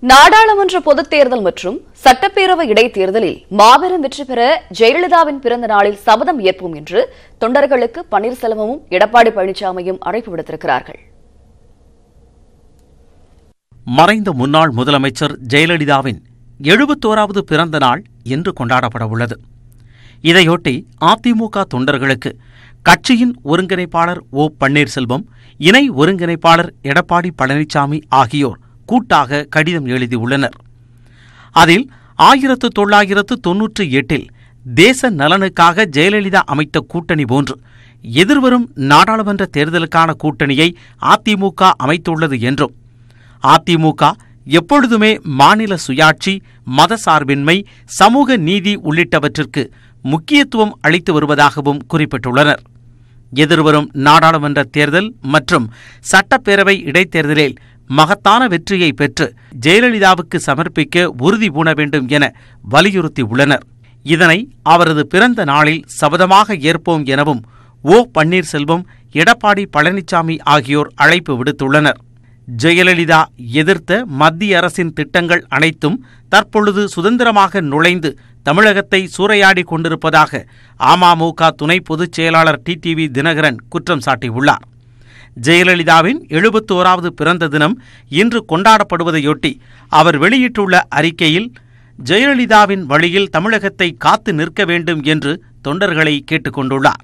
நாடாளுமன்ற பொதுத் தேர்தல் மற்றும் சட்டப்பேரவை இடைத்தேர்தலில் மாபெரும் வெற்றி பெற ஜெயலலிதாவின் பிறந்த நாளில் சபதம் ஏற்போம் என்று தொண்டர்களுக்கு பன்னீர்செல்வமும் எடப்பாடி பழனிசாமியும் அழைப்பு விடுத்திருக்கிறார்கள். மறைந்த முன்னாள் முதலமைச்சர் ஜெயலலிதாவின் 71வது பிறந்த நாள் இன்று கொண்டாடப்பட உள்ளது. இதையொட்டி அதிமுக தொண்டர்களுக்கு கட்சியின் ஒருங்கிணைப்பாளர் ஓ பன்னீர்செல்வம், இணை ஒருங்கிணைப்பாளர் எடப்பாடி பழனிசாமி ஆகியோர் கூட்டாக கடிதம் எழுதியுள்ளனர். அதில் 1998 தேச நலனுக்காக ஜெயலலிதா அமைத்த கூட்டணி போன்று எதிர்வரும் நாடாளுமன்ற தேர்தலுக்கான கூட்டணியை அதிமுக அமைத்துள்ளது என்றும், அதிமுக எப்பொழுதுமே மாநில சுயாட்சி, மதசார்பின்மை, சமூக நீதி உள்ளிட்டவற்றிற்கு முக்கியத்துவம் அளித்து வருவதாகவும் குறிப்பிட்டுள்ளனர். எதிர்வரும் நாடாளுமன்ற தேர்தல் மற்றும் சட்டப்பேரவை இடைத்தேர்தலில் மகத்தான வெற்றியை பெற்று ஜெயலலிதாவுக்கு சமர்ப்பிக்க உறுதி பூண வேண்டும் என வலியுறுத்தியுள்ளனர். இதனை அவரது பிறந்த நாளில் சபதமாக ஏற்போம் எனவும் ஓ பன்னீர்செல்வம், எடப்பாடி பழனிசாமி ஆகியோர் அழைப்பு விடுத்துள்ளனர். ஜெயலலிதா எதிர்த்த மத்திய அரசின் திட்டங்கள் அனைத்தும் தற்பொழுது சுதந்திரமாக நுழைந்து தமிழகத்தை சூறையாடி கொண்டிருப்பதாக அமமுக துணை பொதுச் செயலாளர் டிடிவி தினகரன் குற்றம் சாட்டியுள்ளார். ஜெயலலிதாவின் 71வது பிறந்த தினம் இன்று கொண்டாடப்படுவதையொட்டி அவர் வெளியிட்டுள்ள அறிக்கையில் ஜெயலலிதாவின் வழியில் தமிழகத்தை காத்து நிற்க வேண்டும் என்று தொண்டர்களை கேட்டுக் கொண்டுள்ளார்.